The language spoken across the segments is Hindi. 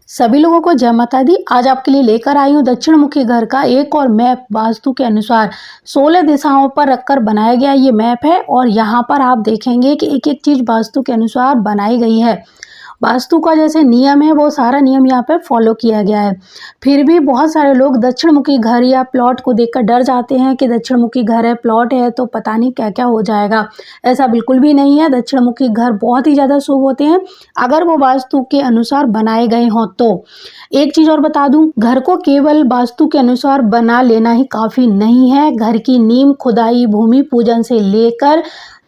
सभी लोगों को जय माता दी। आज आपके लिए लेकर आई हूँ दक्षिण मुखी घर का एक और मैप। वास्तु के अनुसार 16 दिशाओं पर रखकर बनाया गया ये मैप है और यहाँ पर आप देखेंगे कि एक एक चीज़ वास्तु के अनुसार बनाई गई है। वास्तु का जैसे नियम है वो सारा नियम यहाँ पे फॉलो किया गया है। फिर भी बहुत सारे लोग दक्षिण मुखी घर या प्लॉट को देखकर डर जाते हैं कि दक्षिण मुखी घर है, प्लॉट है तो पता नहीं क्या क्या हो जाएगा। ऐसा बिल्कुल भी नहीं है। दक्षिण मुखी घर बहुत ही ज़्यादा शुभ होते हैं अगर वो वास्तु के अनुसार बनाए गए हों तो। एक चीज़ और बता दूं, घर को केवल वास्तु के अनुसार बना लेना ही काफ़ी नहीं है। घर की नींव खुदाई, भूमि पूजन से लेकर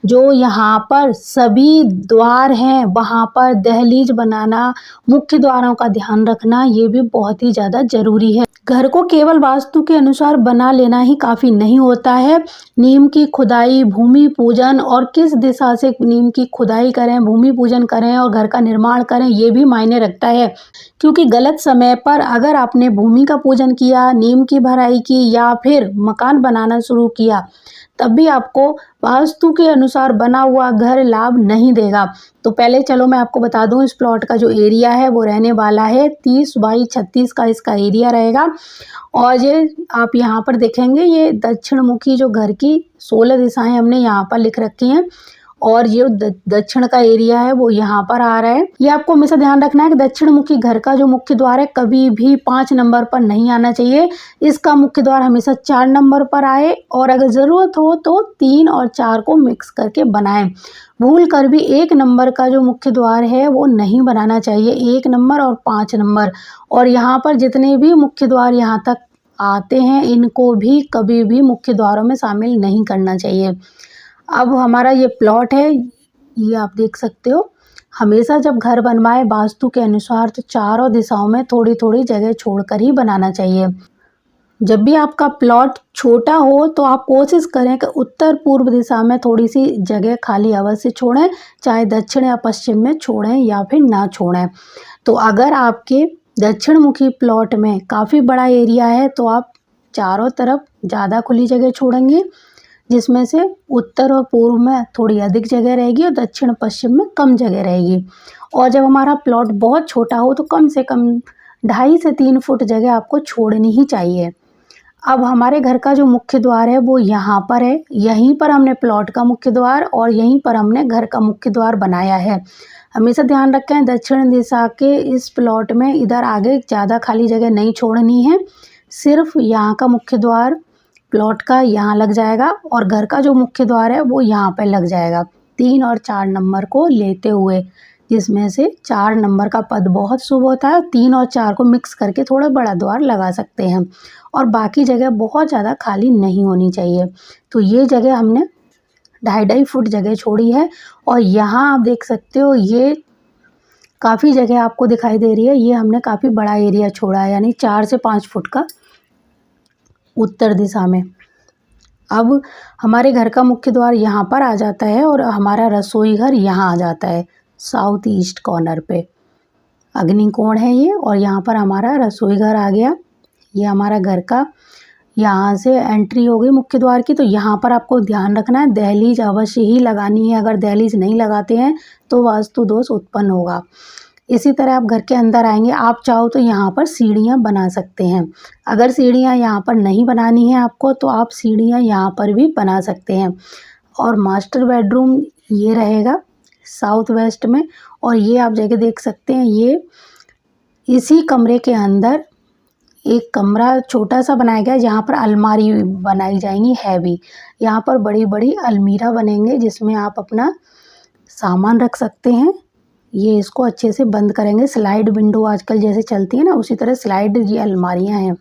जो यहाँ पर सभी द्वार हैं वहाँ पर दहलीज बनाना, मुख्य द्वारों का ध्यान रखना ये भी बहुत ही ज़्यादा ज़रूरी है। घर को केवल वास्तु के अनुसार बना लेना ही काफ़ी नहीं होता है। नीम की खुदाई, भूमि पूजन और किस दिशा से नीम की खुदाई करें, भूमि पूजन करें और घर का निर्माण करें ये भी मायने रखता है। क्योंकि गलत समय पर अगर आपने भूमि का पूजन किया, नीम की भराई की या फिर मकान बनाना शुरू किया तब भी आपको वास्तु के अनुसार बना हुआ घर लाभ नहीं देगा। तो पहले चलो मैं आपको बता दूं, इस प्लॉट का जो एरिया है वो रहने वाला है 30 बाई 36 का इसका एरिया रहेगा। और ये आप यहाँ पर देखेंगे ये दक्षिण मुखी जो घर की 16 दिशाएं हमने यहाँ पर लिख रखी हैं और ये दक्षिण का एरिया है वो यहाँ पर आ रहा है। ये आपको हमेशा ध्यान रखना है कि दक्षिण मुखी घर का जो मुख्य द्वार है कभी भी 5 नंबर पर नहीं आना चाहिए। इसका मुख्य द्वार हमेशा 4 नंबर पर आए और अगर ज़रूरत हो तो 3 और 4 को मिक्स करके बनाएं। भूल कर भी 1 नंबर का जो मुख्य द्वार है वो नहीं बनाना चाहिए, 1 नंबर और 5 नंबर। और यहाँ पर जितने भी मुख्य द्वार यहाँ तक आते हैं इनको भी कभी भी मुख्य द्वारों में शामिल नहीं करना चाहिए। अब हमारा ये प्लॉट है, ये आप देख सकते हो। हमेशा जब घर बनवाए वास्तु के अनुसार तो चारों दिशाओं में थोड़ी थोड़ी जगह छोड़कर ही बनाना चाहिए। जब भी आपका प्लॉट छोटा हो तो आप कोशिश करें कि उत्तर पूर्व दिशा में थोड़ी सी जगह खाली अवश्य छोड़ें, चाहे दक्षिण या पश्चिम में छोड़ें या फिर ना छोड़ें। तो अगर आपके दक्षिण मुखी प्लॉट में काफ़ी बड़ा एरिया है तो आप चारों तरफ ज़्यादा खुली जगह छोड़ेंगे, जिसमें से उत्तर और पूर्व में थोड़ी अधिक जगह रहेगी और दक्षिण पश्चिम में कम जगह रहेगी। और जब हमारा प्लॉट बहुत छोटा हो तो कम से कम 2.5 से 3 फुट जगह आपको छोड़नी ही चाहिए। अब हमारे घर का जो मुख्य द्वार है वो यहाँ पर है। यहीं पर हमने प्लॉट का मुख्य द्वार और यहीं पर हमने घर का मुख्य द्वार बनाया है। हमेशा ध्यान रखें दक्षिण दिशा के इस प्लॉट में इधर आगे ज़्यादा खाली जगह नहीं छोड़नी है। सिर्फ यहाँ का मुख्य द्वार प्लॉट का यहाँ लग जाएगा और घर का जो मुख्य द्वार है वो यहाँ पर लग जाएगा 3 और 4 नंबर को लेते हुए, जिसमें से 4 नंबर का पद बहुत शुभ होता है। 3 और 4 को मिक्स करके थोड़ा बड़ा द्वार लगा सकते हैं और बाकी जगह बहुत ज़्यादा खाली नहीं होनी चाहिए। तो ये जगह हमने 2.5 फुट जगह छोड़ी है और यहाँ आप देख सकते हो ये काफ़ी जगह आपको दिखाई दे रही है। ये हमने काफ़ी बड़ा एरिया छोड़ा है, यानी 4 से 5 फुट का उत्तर दिशा में। अब हमारे घर का मुख्य द्वार यहाँ पर आ जाता है और हमारा रसोई घर यहाँ आ जाता है साउथ ईस्ट कॉर्नर पे। अग्निकोण है ये और यहाँ पर हमारा रसोई घर आ गया। ये हमारा घर का यहाँ से एंट्री हो गई मुख्य द्वार की। तो यहाँ पर आपको ध्यान रखना है दहलीज अवश्य ही लगानी है। अगर दहलीज नहीं लगाते हैं तो वास्तु दोष उत्पन्न होगा। इसी तरह आप घर के अंदर आएंगे, आप चाहो तो यहाँ पर सीढ़ियाँ बना सकते हैं। अगर सीढ़ियाँ यहाँ पर नहीं बनानी है आपको तो आप सीढ़ियाँ यहाँ पर भी बना सकते हैं। और मास्टर बेडरूम ये रहेगा साउथ वेस्ट में। और ये आप जगह देख सकते हैं, ये इसी कमरे के अंदर एक कमरा छोटा सा बनाया गया है जहाँ पर अलमारी बनाई जाएंगी हैवी। यहाँ पर बड़ी बड़ी अलमीरा बनेंगे जिसमें आप अपना सामान रख सकते हैं। ये इसको अच्छे से बंद करेंगे। स्लाइड विंडो आजकल जैसे चलती है ना, उसी तरह स्लाइड ये अलमारियाँ हैं।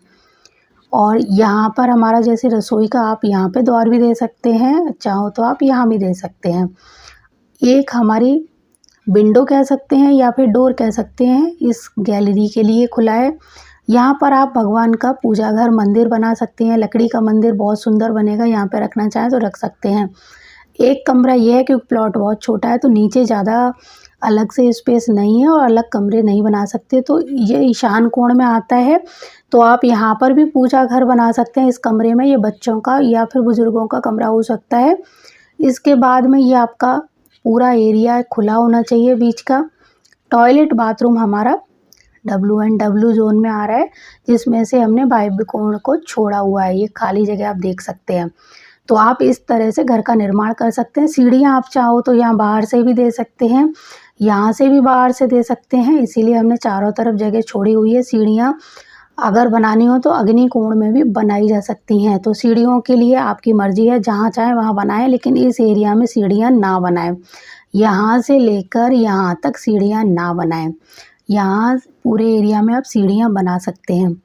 और यहाँ पर हमारा जैसे रसोई का आप यहाँ पे द्वार भी दे सकते हैं, चाहो तो आप यहाँ भी दे सकते हैं। एक हमारी विंडो कह सकते हैं या फिर डोर कह सकते हैं, इस गैलरी के लिए खुला है। यहाँ पर आप भगवान का पूजा घर मंदिर बना सकते हैं। लकड़ी का मंदिर बहुत सुंदर बनेगा, यहाँ पे रखना चाहें तो रख सकते हैं। एक कमरा ये है क्योंकि प्लॉट बहुत छोटा है तो नीचे ज़्यादा अलग से स्पेस नहीं है और अलग कमरे नहीं बना सकते, तो ये ईशान कोण में आता है। तो आप यहाँ पर भी पूजा घर बना सकते हैं इस कमरे में। ये बच्चों का या फिर बुज़ुर्गों का कमरा हो सकता है। इसके बाद में ये आपका पूरा एरिया खुला होना चाहिए बीच का। टॉयलेट बाथरूम हमारा WN जोन में आ रहा है, जिसमें से हमने वायव्य कोण को छोड़ा हुआ है। ये खाली जगह आप देख सकते हैं। तो आप इस तरह से घर का निर्माण कर सकते हैं। सीढ़ियाँ आप चाहो तो यहाँ बाहर से भी दे सकते हैं, यहाँ से भी बाहर से दे सकते हैं, इसीलिए हमने चारों तरफ जगह छोड़ी हुई है। सीढ़ियाँ अगर बनानी हो तो अग्नि कोण में भी बनाई जा सकती हैं। तो सीढ़ियों के लिए आपकी मर्ज़ी है, जहाँ चाहें वहाँ बनाएँ, लेकिन इस एरिया में सीढ़ियाँ ना बनाएँ। यहाँ से लेकर यहाँ तक सीढ़ियाँ ना बनाएँ। यहाँ पूरे एरिया में आप सीढ़ियाँ बना सकते हैं।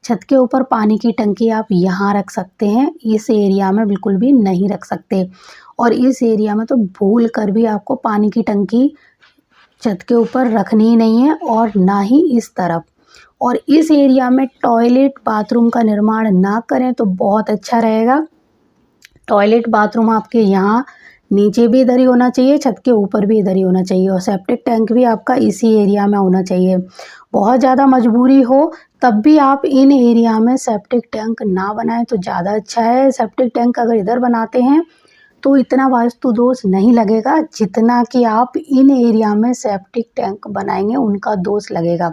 छत के ऊपर पानी की टंकी आप यहाँ रख सकते हैं, इस एरिया में बिल्कुल भी नहीं रख सकते। और इस एरिया में तो भूल कर भी आपको पानी की टंकी छत के ऊपर रखनी ही नहीं है, और ना ही इस तरफ। और इस एरिया में टॉयलेट बाथरूम का निर्माण ना करें तो बहुत अच्छा रहेगा। टॉयलेट बाथरूम आपके यहाँ नीचे भी इधर ही होना चाहिए, छत के ऊपर भी इधर ही होना चाहिए, और सेप्टिक टैंक भी आपका इसी एरिया में होना चाहिए। बहुत ज़्यादा मजबूरी हो तब भी आप इन एरिया में सेप्टिक टैंक ना बनाएं तो ज़्यादा अच्छा है। सेप्टिक टैंक अगर इधर बनाते हैं तो इतना वास्तु दोष नहीं लगेगा, जितना कि आप इन एरिया में सेप्टिक टैंक बनाएंगे उनका दोष लगेगा।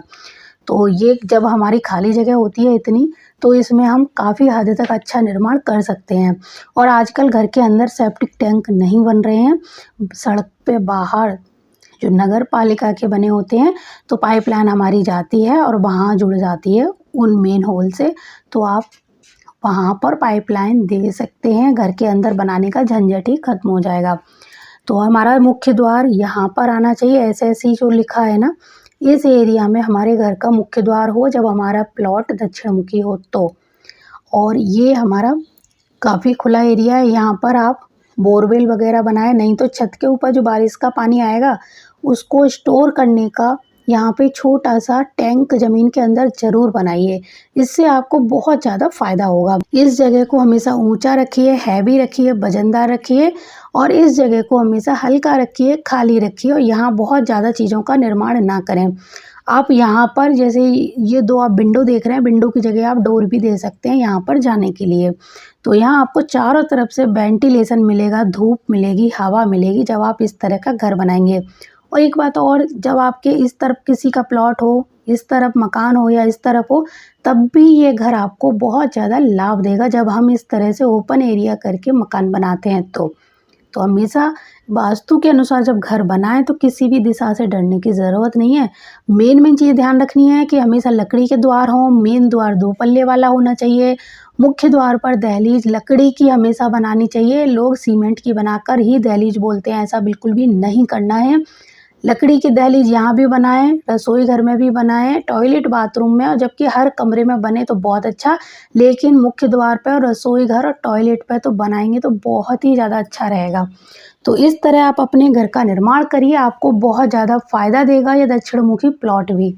तो ये जब हमारी खाली जगह होती है इतनी, तो इसमें हम काफ़ी हद तक अच्छा निर्माण कर सकते हैं। और आजकल घर के अंदर सेप्टिक टैंक नहीं बन रहे हैं, सड़क पे बाहर जो नगर पालिका के बने होते हैं, तो पाइपलाइन हमारी जाती है और वहाँ जुड़ जाती है उन मेन होल से, तो आप वहाँ पर पाइपलाइन दे सकते हैं। घर के अंदर बनाने का झंझट ही खत्म हो जाएगा। तो हमारा मुख्य द्वार यहाँ पर आना चाहिए, ऐसे ऐसे ही जो लिखा है ना, इस एरिया में हमारे घर का मुख्य द्वार हो जब हमारा प्लॉट दक्षिण मुखी हो तो। और ये हमारा काफ़ी खुला एरिया है, यहाँ पर आप बोरवेल वगैरह बनाएं, नहीं तो छत के ऊपर जो बारिश का पानी आएगा उसको स्टोर करने का यहाँ पे छोटा सा टैंक ज़मीन के अंदर ज़रूर बनाइए, इससे आपको बहुत ज़्यादा फ़ायदा होगा। इस जगह को हमेशा ऊंचा रखिए, हैवी रखिए, वजनदार रखिए, और इस जगह को हमेशा हल्का रखिए, खाली रखिए, और यहाँ बहुत ज़्यादा चीज़ों का निर्माण ना करें। आप यहाँ पर जैसे ये दो आप विंडो देख रहे हैं, विंडो की जगह आप डोर भी दे सकते हैं यहाँ पर जाने के लिए। तो यहाँ आपको चारों तरफ से वेंटिलेशन मिलेगा, धूप मिलेगी, हवा मिलेगी जब आप इस तरह का घर बनाएंगे। और एक बात और, जब आपके इस तरफ किसी का प्लॉट हो, इस तरफ मकान हो या इस तरफ हो, तब भी ये घर आपको बहुत ज़्यादा लाभ देगा जब हम इस तरह से ओपन एरिया करके मकान बनाते हैं तो हमेशा वास्तु के अनुसार जब घर बनाएं तो किसी भी दिशा से डरने की ज़रूरत नहीं है। मेन चीज़ ध्यान रखनी है कि हमेशा लकड़ी के द्वार हों, मेन द्वार 2 पल्ले वाला होना चाहिए, मुख्य द्वार पर दहलीज लकड़ी की हमेशा बनानी चाहिए। लोग सीमेंट की बनाकर ही दहलीज बोलते हैं, ऐसा बिल्कुल भी नहीं करना है। लकड़ी की दहलीज यहाँ भी बनाएं, रसोई घर में भी बनाएं, टॉयलेट बाथरूम में, और जबकि हर कमरे में बने तो बहुत अच्छा, लेकिन मुख्य द्वार पर और रसोई घर और टॉयलेट पर तो बनाएंगे तो बहुत ही ज़्यादा अच्छा रहेगा। तो इस तरह आप अपने घर का निर्माण करिए, आपको बहुत ज़्यादा फ़ायदा देगा ये दक्षिण मुखी प्लॉट भी।